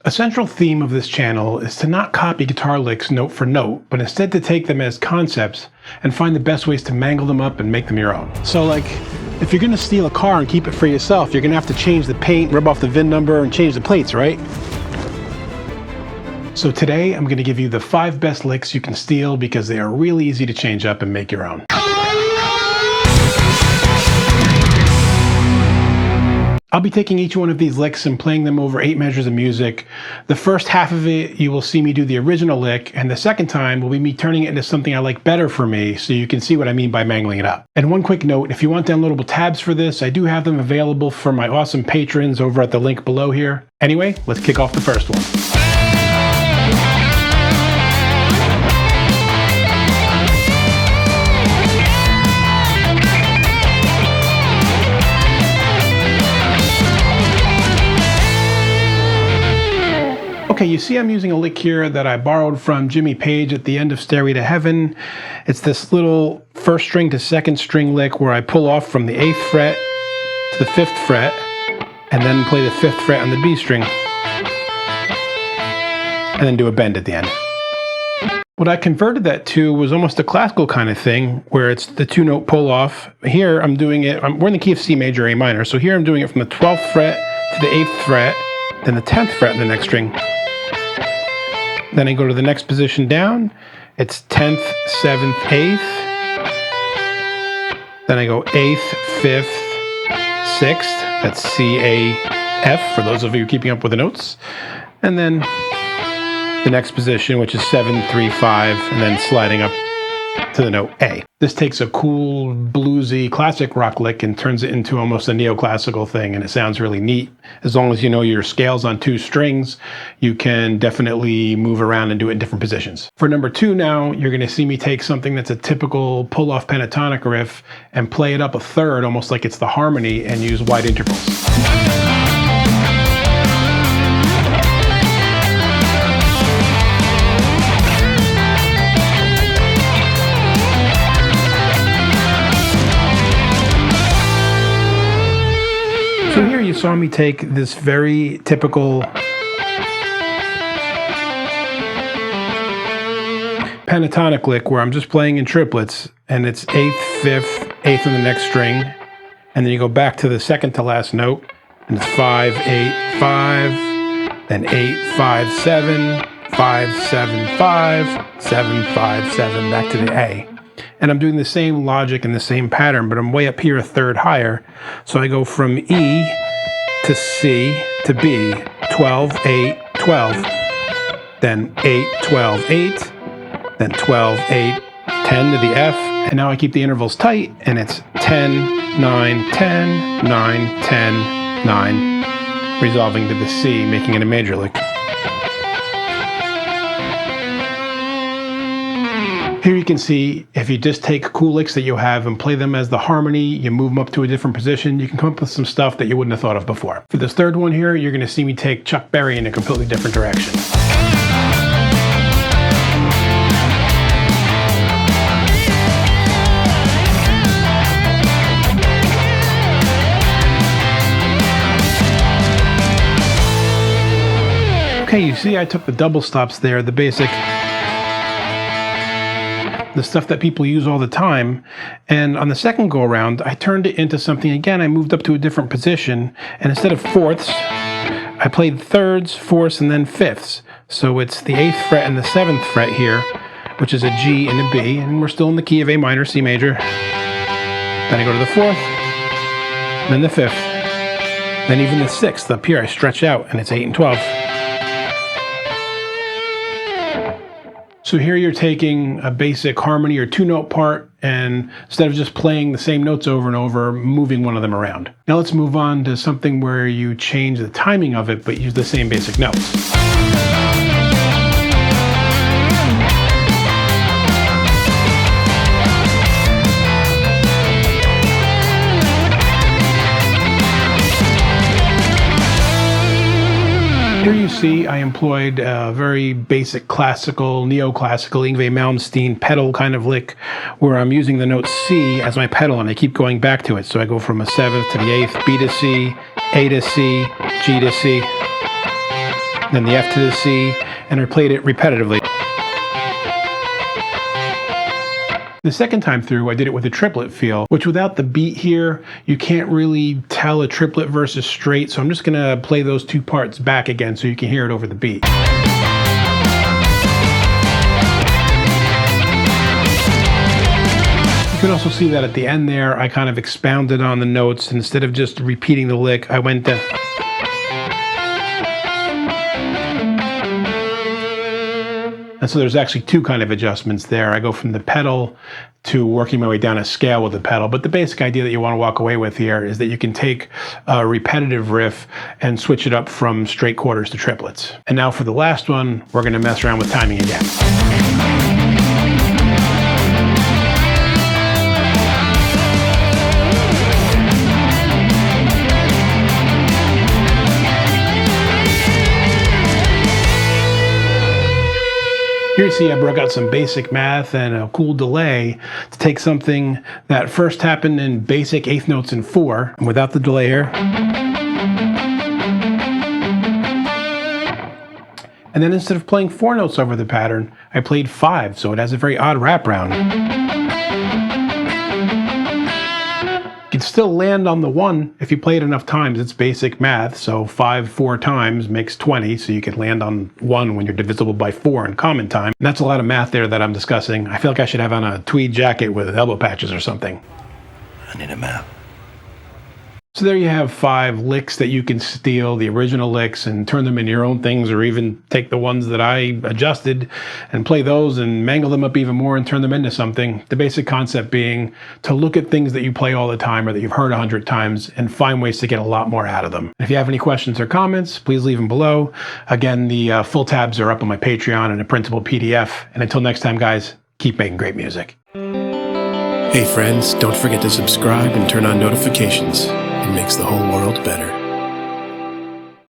A central theme of this channel is to not copy guitar licks note for note, but instead to take them as concepts and find the best ways to mangle them up and make them your own. So like, if you're gonna steal a car and keep it for yourself, you're gonna have to change the paint, rub off the VIN number, and change the plates, right? So today, I'm gonna give you the 5 best licks you can steal because they are really easy to change up and make your own. I'll be taking each one of these licks and playing them over 8 measures of music. The first half of it, you will see me do the original lick, and the second time will be me turning it into something I like better for me, so you can see what I mean by mangling it up. And one quick note, if you want downloadable tabs for this, I do have them available for my awesome patrons over at the link below here. Anyway, let's kick off the first one. Okay, you see I'm using a lick here that I borrowed from Jimmy Page at the end of Stairway to Heaven. It's this little 1st string to 2nd string lick where I pull off from the 8th fret to the 5th fret and then play the 5th fret on the B string and then do a bend at the end. What I converted that to was almost a classical kind of thing where it's the 2-note pull off. Here I'm doing it, we're in the key of C major, A minor, so here I'm doing it from the 12th fret to the 8th fret, then the 10th fret in the next string. Then I go to the next position down. It's 10th, 7th, 8th. Then I go 8th, 5th, 6th. That's C, A, F, for those of you keeping up with the notes. And then the next position, which is 7, 3, 5, and then sliding up to the note A. This takes a cool, bluesy, classic rock lick and turns it into almost a neoclassical thing, and it sounds really neat. As long as you know your scales on 2 strings, you can definitely move around and do it in different positions. For number 2 now, you're going to see me take something that's a typical pull-off pentatonic riff and play it up a third, almost like it's the harmony, and use wide intervals. So here you saw me take this very typical pentatonic lick where I'm just playing in triplets, and it's 8th, 5th, 8th on the next string, and then you go back to the second to last note, and it's 5, 8, 5, then 8, 5, 7, 5, 7, 5, 7, 5, 7, back to the A. And I'm doing the same logic and the same pattern, but I'm way up here a third higher. So I go from E to C to B, 12, 8, 12, then 8, 12, 8, then 12, 8, 10 to the F, and now I keep the intervals tight, and it's 10, 9, 10, 9, 10, 9, resolving to the C, making it a major lick. Here you can see, if you just take cool licks that you have and play them as the harmony, you move them up to a different position, you can come up with some stuff that you wouldn't have thought of before. For this third one here, you're going to see me take Chuck Berry in a completely different direction. Okay, you see I took the double stops there, the basic, the stuff that people use all the time, and on the second go around I turned it into something again. I moved up to a different position, and instead of fourths I played thirds, fourths, and then fifths. So it's the 8th fret and the 7th fret here, which is a G and a B, and we're still in the key of A minor, C major. Then I go to the 4th, then the 5th, then even the 6th up here I stretch out, and it's 8 and 12. So here you're taking a basic harmony or 2-note part, and instead of just playing the same notes over and over, moving one of them around. Now let's move on to something where you change the timing of it, but use the same basic notes. Here you see I employed a very basic classical, neoclassical, Yngwie Malmsteen pedal kind of lick where I'm using the note C as my pedal and I keep going back to it. So I go from a 7th to the 8th, B to C, A to C, G to C. then the F to the C, and I played it repetitively. The second time through, I did it with a triplet feel, which without the beat here, you can't really tell a triplet versus straight, so I'm just gonna play those two parts back again so you can hear it over the beat. You can also see that at the end there, I kind of expounded on the notes. Instead of just repeating the lick, I went to... And so there's actually two kind of adjustments there. I go from the pedal to working my way down a scale with the pedal. But the basic idea that you want to walk away with here is that you can take a repetitive riff and switch it up from straight quarters to triplets. And now for the last one, we're going to mess around with timing again. Here you see I broke out some basic math and a cool delay to take something that first happened in basic eighth notes in 4, without the delay here. And then instead of playing 4 notes over the pattern, I played 5, so it has a very odd wraparound. You can still land on the 1 if you play it enough times. It's basic math, so 5 4 times makes 20, so you can land on 1 when you're divisible by 4 in common time. And that's a lot of math there that I'm discussing. I feel like I should have on a tweed jacket with elbow patches or something. I need a map. So there you have 5 licks that you can steal, the original licks, and turn them into your own things, or even take the ones that I adjusted and play those and mangle them up even more and turn them into something. The basic concept being to look at things that you play all the time or that you've heard 100 times and find ways to get a lot more out of them. If you have any questions or comments, please leave them below. Again, the full tabs are up on my Patreon and a printable PDF. And until next time, guys, keep making great music. Hey friends, don't forget to subscribe and turn on notifications. It makes the whole world better.